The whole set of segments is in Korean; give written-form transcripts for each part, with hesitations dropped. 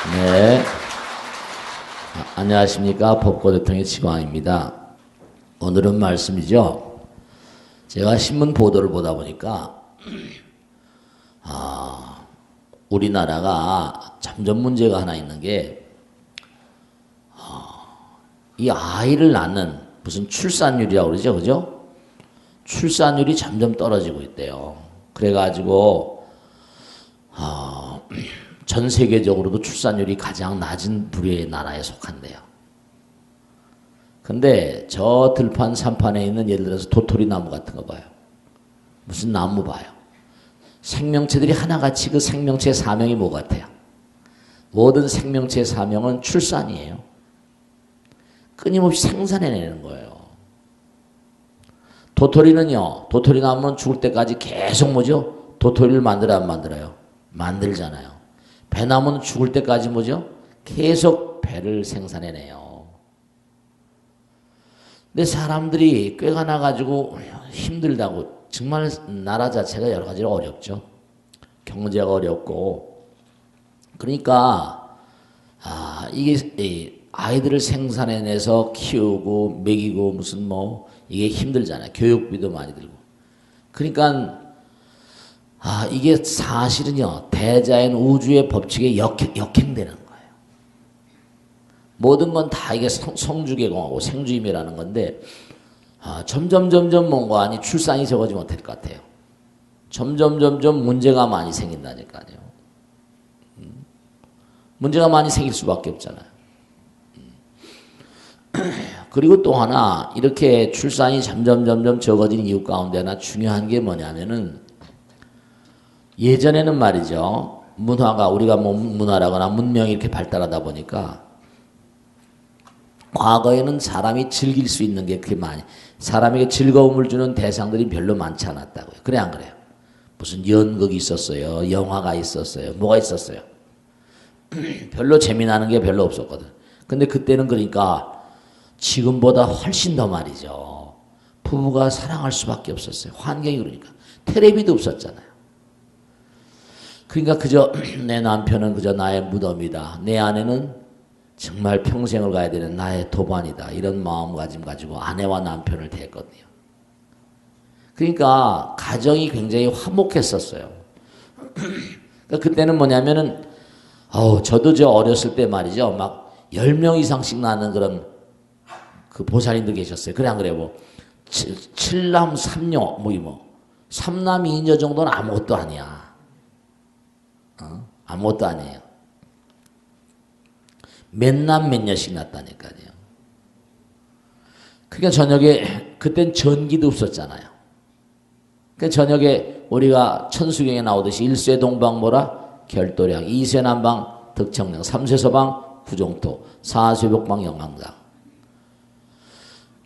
네, 안녕하십니까. 법고대통의 치광입니다. 오늘은 말씀이죠. 제가 신문 보도를 보다 보니까 우리나라가 점점 문제가 하나 있는 게 이 아이를 낳는 무슨 출산율이라고 그러죠, 그죠? 출산율이 점점 떨어지고 있대요. 그래가지고 전 세계적으로도 출산율이 가장 낮은 부류의 나라에 속한대요. 근데 저 들판 산판에 있는 예를 들어서 도토리 나무 같은 거 봐요. 무슨 나무 봐요. 생명체들이 하나같이 그 생명체의 사명이 뭐 같아요? 모든 생명체의 사명은 출산이에요. 끊임없이 생산해내는 거예요. 도토리는요, 도토리 나무는 죽을 때까지 계속 뭐죠? 도토리를 만들어요, 안 만들어요? 만들잖아요. 배나무는 죽을 때까지 뭐죠? 계속 배를 생산해내요. 근데 사람들이 꾀가 나가지고 힘들다고, 정말 나라 자체가 여러 가지로 어렵죠. 경제가 어렵고. 그러니까 이게 아이들을 생산해내서 키우고 먹이고 무슨 뭐 이게 힘들잖아요. 교육비도 많이 들고. 그러니까 이게 사실은요, 대자연 우주의 법칙에 역행되는 거예요. 모든 건 다 이게 성주계공하고 생주임이라는 건데, 점점 뭔가 아니 출산이 적어지면 어떨 것 같아요? 점점 문제가 많이 생긴다니까요. 문제가 많이 생길 수밖에 없잖아요. 그리고 또 하나, 이렇게 출산이 점점 적어진 이유 가운데 하나 중요한 게 뭐냐면은, 예전에는 말이죠, 문화가, 우리가 뭐 문화라거나 문명이 이렇게 발달하다 보니까 과거에는 사람이 즐길 수 있는 게 그렇게 많이, 사람에게 즐거움을 주는 대상들이 별로 많지 않았다고요. 그래 안 그래요? 무슨 연극이 있었어요, 영화가 있었어요, 뭐가 있었어요. 별로 재미나는 게 별로 없었거든. 근데 그때는 그러니까 지금보다 훨씬 더 말이죠, 부부가 사랑할 수밖에 없었어요. 환경이 그러니까. 텔레비도 없었잖아요. 그러니까 그저 내 남편은 그저 나의 무덤이다, 내 아내는 정말 평생을 가야 되는 나의 도반이다, 이런 마음가짐 가지고 아내와 남편을 대했거든요. 그러니까 가정이 굉장히 화목했었어요. 그러니까 그때는 뭐냐면은 저도 저 어렸을 때 말이죠, 막 10명 이상씩 나는 그런 그 보살님들 계셨어요. 그래 안 그래요? 뭐 7남 3녀 뭐 3남 2녀 정도는 아무것도 아니야. 아무것도 아니에요. 몇 남 몇 녀씩 났다니까요. 그러니까 저녁에, 그땐 전기도 없었잖아요. 그러니까 저녁에 우리가 천수경에 나오듯이 1세 동방보라 결도량, 2세 남방 덕청령, 3세 서방 구종토, 4세 벽방 영광당.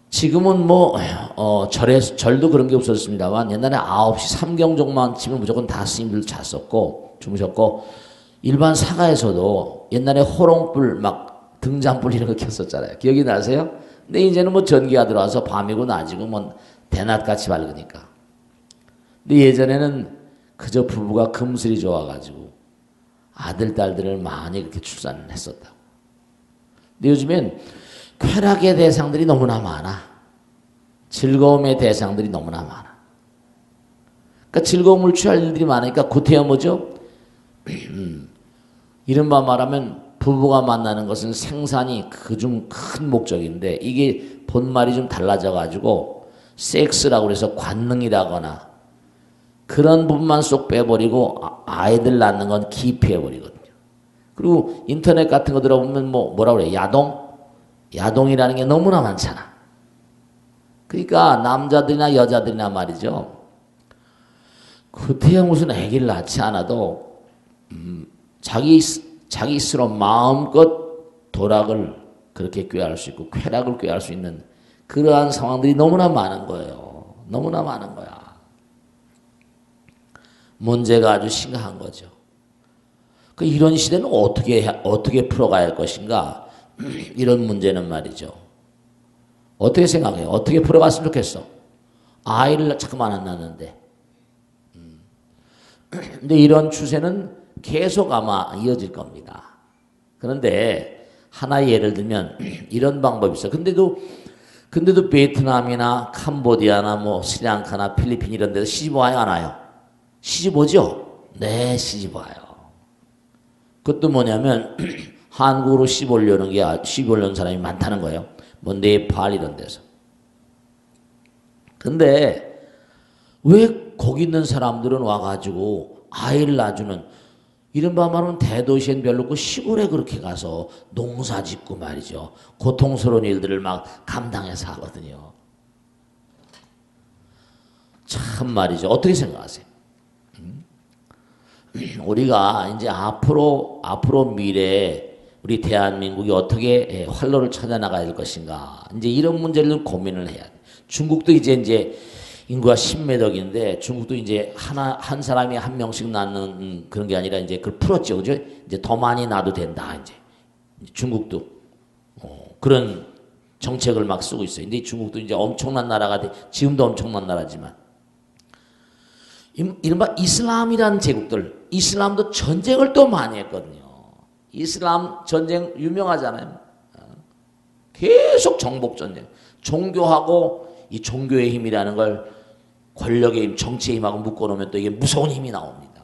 지금은 뭐 절도 그런 게 없었습니다만, 옛날에 9시 삼경종만 치면 무조건 다 스님들 잤었고 주무셨고, 일반 사가에서도 옛날에 호롱불 막 등잔불 이런 거 켰었잖아요. 기억이 나세요? 근데 이제는 뭐 전기가 들어와서 밤이고 낮이고 뭐 대낮같이 밝으니까. 근데 예전에는 그저 부부가 금슬이 좋아가지고 아들 딸들을 많이 그렇게 출산을 했었다고. 근데 요즘엔 쾌락의 대상들이 너무나 많아. 즐거움의 대상들이 너무나 많아. 그러니까 즐거움을 취할 일들이 많으니까 구태여 뭐죠? 이른바 말하면 부부가 만나는 것은 생산이 그중 큰 목적인데, 이게 본말이 좀 달라져 가지고 섹스라고 해서 관능이라거나 그런 부분만 쏙 빼버리고 아이들 낳는 건 기피해버리거든요. 그리고 인터넷 같은 거 들어보면 뭐라고 그래? 야동이라는 게 너무나 많잖아. 그러니까 남자들이나 여자들이나 말이죠, 그때야 무슨 아기를 낳지 않아도 자기 스스로 마음껏 도락을 그렇게 꾀할 수 있고 쾌락을 꾀할 수 있는 그러한 상황들이 너무나 많은 거예요. 너무나 많은 거야. 문제가 아주 심각한 거죠. 이런 시대는 어떻게 풀어가야 할 것인가? 이런 문제는 말이죠, 어떻게 생각해요? 어떻게 풀어갔으면 좋겠어? 아이를 자꾸만 안 낳는데. 근데 이런 추세는 계속 아마 이어질 겁니다. 그런데 하나의 예를 들면 이런 방법이 있어. 근데도 베트남이나 캄보디아나 뭐 스리랑카나 필리핀 이런 데서 시집 와요, 안 와요? 시집 오죠? 네, 시집 와요. 그것도 뭐냐면 한국으로 시집 오려는 사람이 많다는 거예요. 뭐 네팔 이런 데서. 근데 왜 거기 있는 사람들은 와가지고 아이를 낳아주는 이른바 말하면 대도시엔 별로 없고 시골에 그렇게 가서 농사 짓고 말이죠. 고통스러운 일들을 막 감당해서 하거든요. 참 말이죠. 어떻게 생각하세요? 우리가 이제 앞으로 미래에 우리 대한민국이 어떻게 활로를 찾아나가야 될 것인가. 이제 이런 문제를 고민을 해야 돼. 중국도 이제 인구가 10몇 억인데 중국도 이제 한 사람이 한 명씩 낳는 그런 게 아니라 이제 그걸 풀었죠. 그죠? 이제 더 많이 낳아도 된다. 이제 중국도 그런 정책을 막 쓰고 있어요. 근데 중국도 이제 엄청난 나라가 지금도 엄청난 나라지만 이른바 이슬람이라는 제국들, 이슬람도 전쟁을 또 많이 했거든요. 이슬람 전쟁 유명하잖아요. 계속 정복 전쟁. 종교하고 이 종교의 힘이라는 걸 권력의 힘, 정치의 힘하고 묶어놓으면 또 이게 무서운 힘이 나옵니다.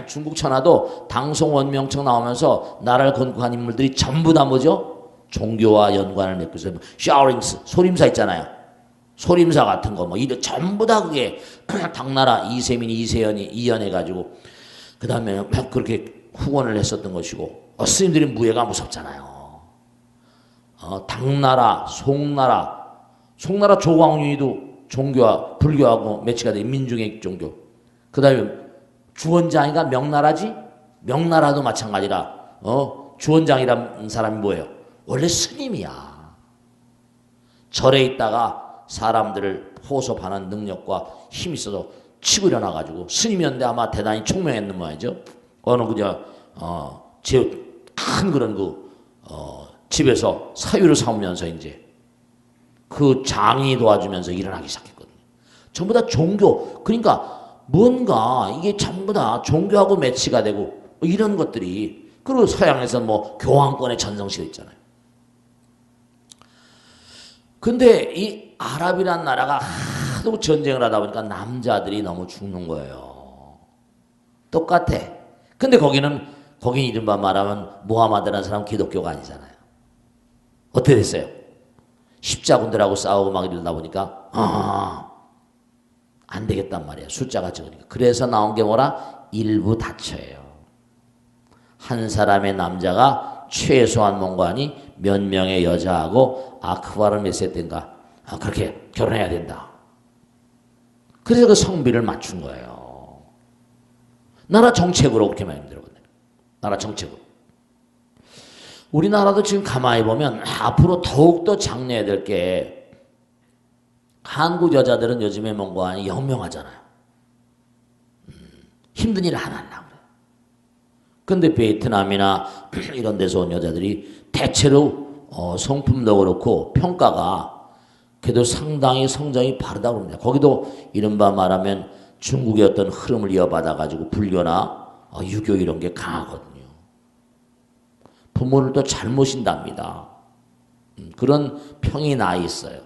중국 천하도 당송원명청 나오면서 나라를 건국한 인물들이 전부 다 뭐죠? 종교와 연관을 맺고 있어요. 샤오링스, 소림사 있잖아요. 소림사 같은 거, 전부 다 그게 당나라 이세민, 이세연이 이연해가지고, 그 다음에 막 그렇게 후원을 했었던 것이고, 스님들이 무예가 무섭잖아요. 당나라, 송나라 조광윤이도 종교와 불교하고 매치가 된 민중의 종교. 그 다음에 주원장이가 명나라지? 명나라도 마찬가지라, 주원장이라는 사람이 뭐예요? 원래 스님이야. 절에 있다가 사람들을 포섭하는 능력과 힘이 있어서 치고 일어나가지고 스님이었는데 아마 대단히 총명했는 모양이죠. 어느 큰 그런 집에서 사유를 사오면서 이제 그 장인이 도와주면서 일어나기 시작했거든요. 전부 다 종교. 그러니까 뭔가 이게 전부 다 종교하고 매치가 되고 이런 것들이. 그리고 서양에서 뭐 교황권의 전성시대 있잖아요. 근데 이 아랍이란 나라가 하도 전쟁을 하다 보니까 남자들이 너무 죽는 거예요. 똑같아. 근데 거긴 이른바 말하면 무하마드라는 사람은 기독교가 아니잖아요. 어떻게 됐어요? 십자군들하고 싸우고 막 이러다 보니까 안 되겠단 말이야. 숫자가 적으니까. 그래서 나온 게 뭐라? 일부 다처예요. 한 사람의 남자가 최소한 뭔가니 몇 명의 여자하고 아크바를 몇 세 때인가 그렇게 결혼해야 된다. 그래서 그 성비를 맞춘 거예요. 나라 정책으로 그렇게 말씀드렸거든요. 나라 정책으로. 우리나라도 지금 가만히 보면 앞으로 더욱더 장려해야 될 게 한국 여자들은 요즘에 뭔가 아니 현명하잖아요. 힘든 일을 안 하려고 그래요. 근데 베트남이나 이런 데서 온 여자들이 대체로 성품도 그렇고 평가가 그래도 상당히 성장이 바르다고 합니다. 거기도 이른바 말하면 중국의 어떤 흐름을 이어받아가지고 불교나 유교 이런 게 강하거든요. 부모를 또 잘 모신답니다. 그런 평이 나 있어요.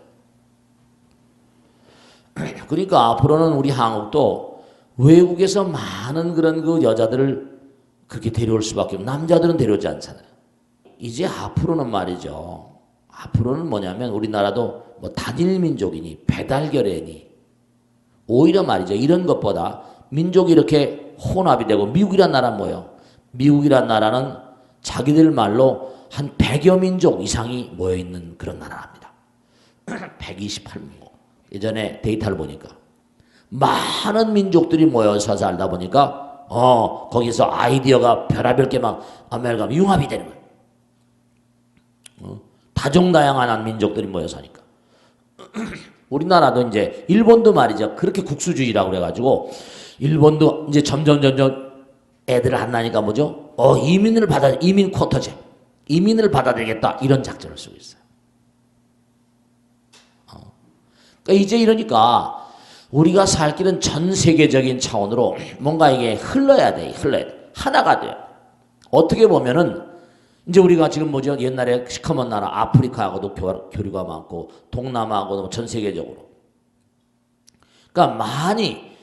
그러니까 앞으로는 우리 한국도 외국에서 많은 그런 그 여자들을 그렇게 데려올 수밖에 없고 남자들은 데려오지 않잖아요. 이제 앞으로는 말이죠. 앞으로는 뭐냐면 우리나라도 뭐 단일민족이니 배달결례니 오히려 말이죠. 이런 것보다 민족이 이렇게 혼합이 되고 미국이란 나라는 뭐예요? 미국이란 나라는 자기들 말로 한 100여 민족 이상이 모여있는 그런 나라랍니다. 128민국. 예전에 데이터를 보니까 많은 민족들이 모여서 살다 보니까 거기서 아이디어가 별의별 게 막 아멜감 융합이 되는 거예요. 다종다양한 민족들이 모여 사니까. 우리나라도 이제 일본도 말이죠. 그렇게 국수주의라고 그래가지고 일본도 이제 점점 애들을 안 나니까 뭐죠? 이민 쿼터제. 이민을 받아들이겠다. 이런 작전을 쓰고 있어요. 그러니까 이제 이러니까 우리가 살 길은 전 세계적인 차원으로 뭔가 이게 흘러야 돼. 하나가 돼요. 어떻게 보면은 이제 우리가 지금 뭐죠? 옛날에 시커먼 나라 아프리카하고도 교류가 많고 동남아하고도 전 세계적으로. 그러니까 많이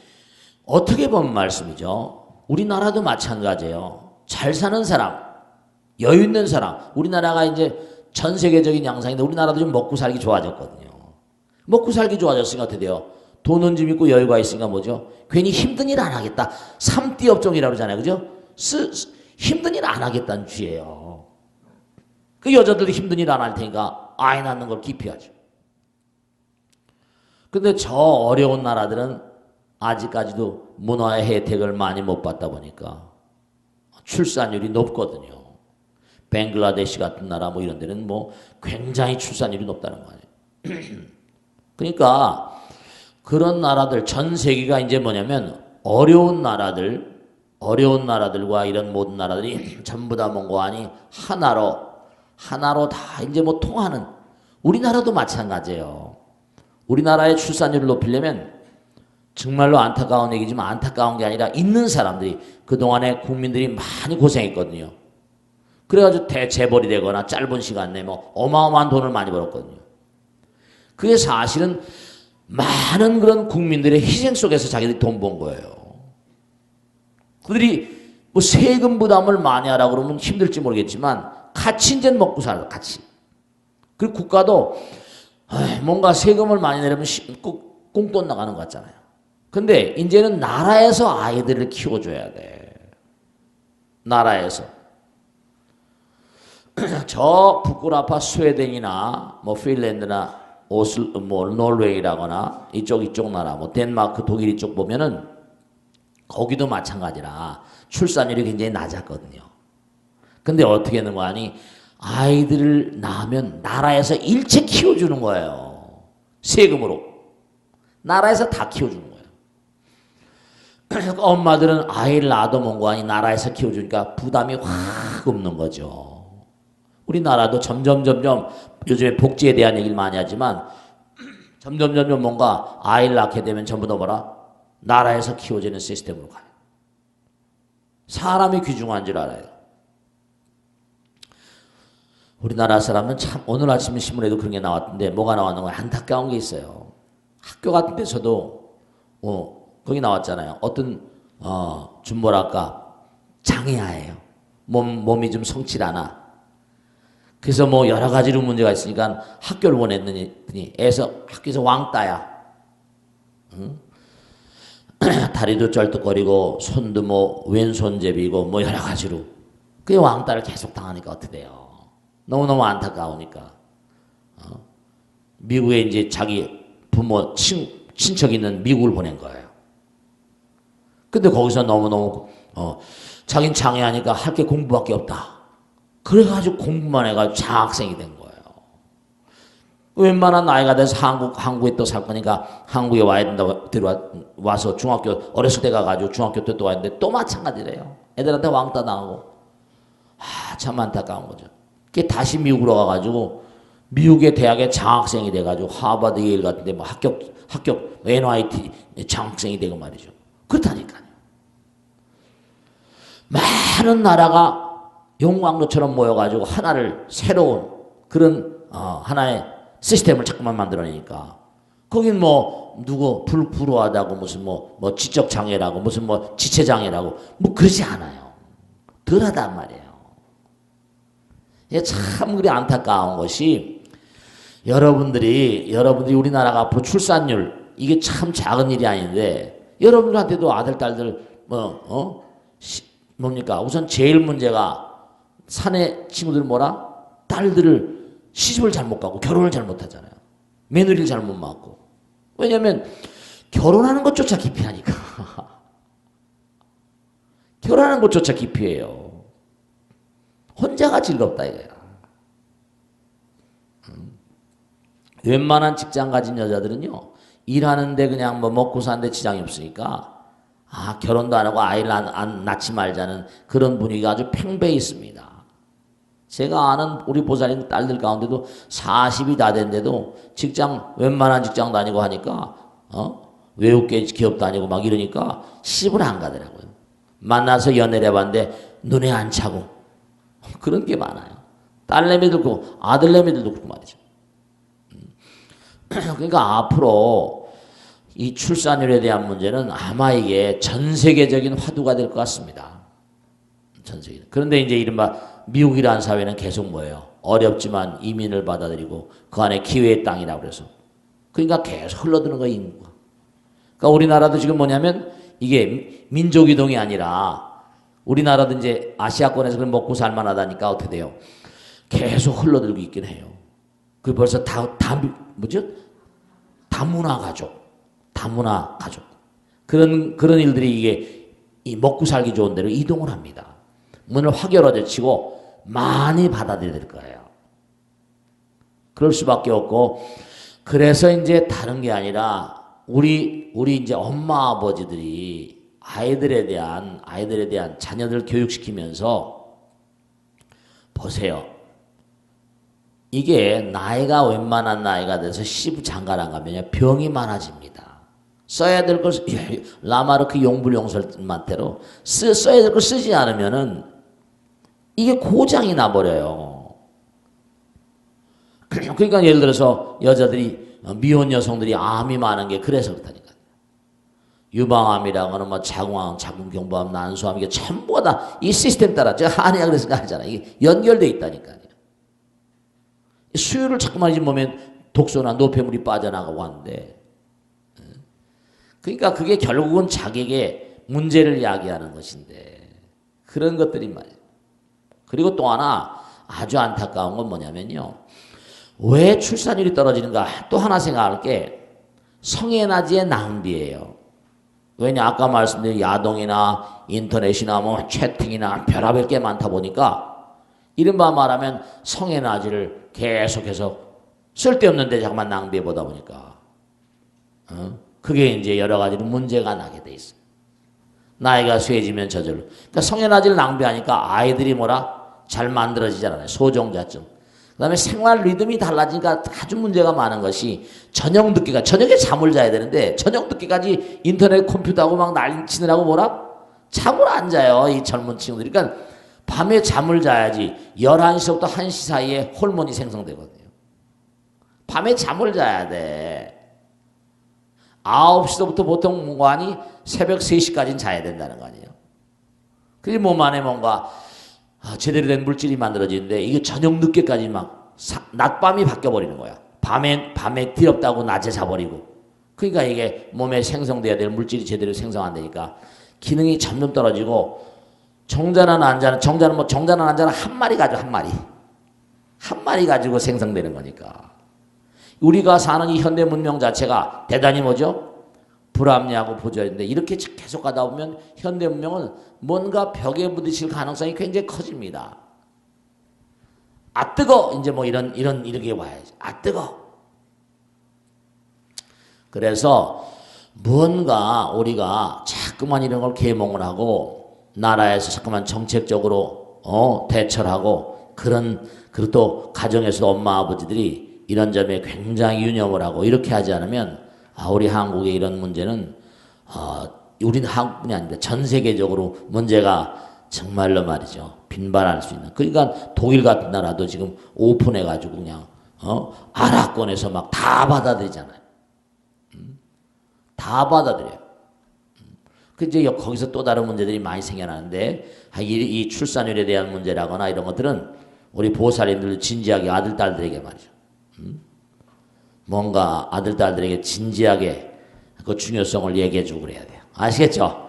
어떻게 보면 말씀이죠. 우리나라도 마찬가지예요. 잘 사는 사람, 여유 있는 사람. 우리나라가 이제 전 세계적인 양상인데 우리나라도 좀 먹고 살기 좋아졌거든요. 먹고 살기 좋아졌으니까 어떻게 돼요? 돈은 좀 있고 여유가 있으니까 뭐죠? 괜히 힘든 일 안 하겠다. 삼띠 업종이라고 그러잖아요. 그죠? 힘든 일 안 하겠다는 주예요. 그 여자들도 힘든 일 안 할 테니까 아이 낳는 걸 기피하죠. 근데 저 어려운 나라들은 아직까지도 문화의 혜택을 많이 못 받다 보니까 출산율이 높거든요. 벵글라데시 같은 나라 뭐 이런 데는 뭐 굉장히 출산율이 높다는 거 아니에요. 그러니까 그런 나라들 전 세계가 이제 뭐냐면 어려운 나라들과 이런 모든 나라들이 전부 다 뭔가 아니 하나로 다 이제 뭐 통하는. 우리나라도 마찬가지예요. 우리나라의 출산율을 높이려면 정말로 안타까운 얘기지만 안타까운 게 아니라 있는 사람들이 그동안에 국민들이 많이 고생했거든요. 그래가지고 대재벌이 되거나 짧은 시간 내에 뭐 어마어마한 돈을 많이 벌었거든요. 그게 사실은 많은 그런 국민들의 희생 속에서 자기들이 돈 번 거예요. 그들이 뭐 세금 부담을 많이 하라고 그러면 힘들지 모르겠지만 같이 이제 먹고 살아요. 같이. 그리고 국가도 뭔가 세금을 많이 내려면 꽁돈 나가는 것 같잖아요. 근데 이제는 나라에서 아이들을 키워줘야 돼. 나라에서. 저 부끄라파 스웨덴이나 뭐 핀란드나 뭐 노르웨이라거나 이쪽 나라 뭐 덴마크 독일 이쪽 보면은 거기도 마찬가지라 출산율이 굉장히 낮았거든요. 근데 어떻게 하는 거 아니? 아이들을 낳으면 나라에서 일체 키워주는 거예요. 세금으로. 나라에서 다 키워주는 거예요. 그러니까 엄마들은 아이를 낳아도 뭔가 아니 나라에서 키워주니까 부담이 확 없는 거죠. 우리나라도 점점 요즘에 복지에 대한 얘기를 많이 하지만 점점 뭔가 아이를 낳게 되면 전부 다 뭐라? 나라에서 키워지는 시스템으로 가요. 사람이 귀중한 줄 알아요. 우리나라 사람은 참 오늘 아침 신문에도 그런 게 나왔던데 뭐가 나왔는 거예요? 안타까운 게 있어요. 학교 같은 데서도 거기 나왔잖아요. 어떤 좀 뭐랄까 장애아예요. 몸이 좀 성칠 않아. 그래서 뭐 여러 가지로 문제가 있으니까 학교를 보냈더니 학교에서 왕따야. 응? 다리도 쩔뚝거리고 손도 뭐 왼손잡이고 뭐 여러 가지로. 그게 왕따를 계속 당하니까 어떻게 돼요? 너무너무 안타까우니까. 미국에 이제 자기 부모 친척 있는 미국을 보낸 거예요. 근데 거기서 너무너무 자긴 장애하니까 할 게 공부밖에 없다. 그래가지고 공부만 해가지고 장학생이 된 거예요. 웬만한 나이가 돼서 한국에 또 살 거니까 한국에 와야 된다고 와서 어렸을 때 가가지고 중학교 때 또 왔는데 또 마찬가지래요. 애들한테 왕따 당하고. 참 안타까운 거죠. 그게 다시 미국으로 가가지고 미국의 대학에 장학생이 돼가지고 하버드 예일 같은데 뭐 합격 NYT 장학생이 되고 말이죠. 그렇다니까요. 많은 나라가 용광로처럼 모여가지고 하나를 새로운 그런 하나의 시스템을 자꾸만 만들어내니까 거긴 뭐 누구 불우하다고 무슨 뭐 지적 장애라고 무슨 뭐 지체 장애라고 뭐 그러지 않아요. 덜하단 말이에요. 참 그리 안타까운 것이 여러분들이 우리나라가 앞으로 출산율 이게 참 작은 일이 아닌데 여러분들한테도 아들 딸들 뭡니까? 우선 제일 문제가 사내 친구들 뭐라? 딸들을 시집을 잘못 가고 결혼을 잘못하잖아요. 며느리를 잘못 맞고. 왜냐하면 결혼하는 것조차 기피하니까. 결혼하는 것조차 기피해요. 혼자가 즐겁다 이거야. 웬만한 직장 가진 여자들은요. 일하는데 그냥 뭐 먹고 사는데 지장이 없으니까 결혼도 안 하고 아이를 안 낳지 말자는 그런 분위기가 아주 팽배해 있습니다. 제가 아는 우리 보살님 딸들 가운데도 40이 다 됐는데도 웬만한 직장 다니고 하니까 외국계 기업 다니고 막 이러니까 시집을 안 가더라고요. 만나서 연애를 해봤는데 눈에 안 차고 그런 게 많아요. 딸내미들도 그렇고 아들내미들도 그렇고 말이죠. 그러니까 앞으로 이 출산율에 대한 문제는 아마 이게 전 세계적인 화두가 될 것 같습니다. 전 세계. 그런데 이제 이른바 미국이라는 사회는 계속 뭐예요? 어렵지만 이민을 받아들이고 그 안에 기회의 땅이라고 그래서. 그러니까 계속 흘러드는 거예요, 인구가. 그러니까 우리나라도 지금 뭐냐면 이게 민족 이동이 아니라 우리나라도 이제 아시아권에서 그걸 먹고 살만하다니까 어떻게 돼요? 계속 흘러들고 있긴 해요. 그 벌써 뭐죠? 다문화 가족. 다문화 가족. 그런 일들이 이게 이 먹고 살기 좋은 데로 이동을 합니다. 문을 확 열어젖히고 많이 받아들여야 될 거예요. 그럴 수밖에 없고, 그래서 이제 다른 게 아니라 우리 이제 엄마 아버지들이 아이들에 대한 자녀들 교육시키면서 보세요. 이게 나이가 웬만한 나이가 돼서 시부 장가를 안 가면 병이 많아집니다. 써야 될 걸 라마르크 용불용설만대로 써야 될 걸 쓰지 않으면은 이게 고장이 나버려요. 그러니까 예를 들어서 여자들이 미혼 여성들이 암이 많은 게 그래서 그렇다니까. 유방암이라거나 뭐 자궁암, 자궁경부암, 난소암 이게 전부가 다 이 시스템 따라 제가 한의학 그래서 하잖아요. 이게 연결돼 있다니까요. 수유를 자꾸만 잊으면 독소나 노폐물이 빠져나가고 하는데, 그러니까 그게 결국은 자기에게 문제를 야기하는 것인데 그런 것들이 말이에요. 그리고 또 하나 아주 안타까운 건 뭐냐면요. 왜 출산율이 떨어지는가? 또 하나 생각할 게 성에너지의 낭비예요. 왜냐? 아까 말씀드린 야동이나 인터넷이나 뭐 채팅이나 별의별 게 많다 보니까 이른바 말하면 성에너지를 계속해서 쓸데없는 데 자꾸만 낭비해 보다 보니까 그게 이제 여러 가지로 문제가 나게 돼 있어요. 나이가 쇠지면 저절로. 그러니까 성에너지를 낭비하니까 아이들이 잘 만들어지잖아요. 소종자증. 그 다음에 생활 리듬이 달라지니까 아주 문제가 많은 것이 저녁에 잠을 자야 되는데 저녁 늦게까지 인터넷 컴퓨터하고 막 난리 치느라고 잠을 안 자요. 이 젊은 친구들이. 그러니까 밤에 잠을 자야지 11시부터 1시 사이에 호르몬이 생성되거든요. 밤에 잠을 자야 돼. 9시부터 보통 뭔가니 새벽 3시까지는 자야 된다는 거 아니에요. 그게 몸 안에 뭔가 제대로 된 물질이 만들어지는데 이게 저녁 늦게까지 낮밤이 바뀌어버리는 거야. 밤에 뒤럽다고 낮에 자버리고. 그러니까 이게 몸에 생성돼야 될 물질이 제대로 생성 안 되니까 기능이 점점 떨어지고 정자나 난자는 한 마리 가지고 한 마리 가지고 생성되는 거니까. 우리가 사는 이 현대 문명 자체가 대단히 불합리하고 부조리인데 이렇게 계속 가다 보면 현대 문명은 뭔가 벽에 부딪힐 가능성이 굉장히 커집니다. 아 뜨거 이제 이렇게 와야지. 아 뜨거. 그래서 뭔가 우리가 자꾸만 이런 걸 계몽을 하고 나라에서 자꾸만 정책적으로 대처를 하고 그리고 또 가정에서 엄마 아버지들이 이런 점에 굉장히 유념을 하고 이렇게 하지 않으면 우리 한국의 이런 문제는 우리는 한국뿐이 아닙니다. 전 세계적으로 문제가 정말로 말이죠. 빈발할 수 있는. 그러니까 독일 같은 나라도 지금 오픈해가지고 그냥 아랍권에서 막 다 받아들이잖아요. 다 받아들여요. 그 이제 거기서 또 다른 문제들이 많이 생겨나는데 이 출산율에 대한 문제라거나 이런 것들은 우리 보살님들 진지하게 아들 딸들에게 말이죠. 뭔가 아들 딸들에게 진지하게 그 중요성을 얘기해주고 그래야 돼요. 아시겠죠?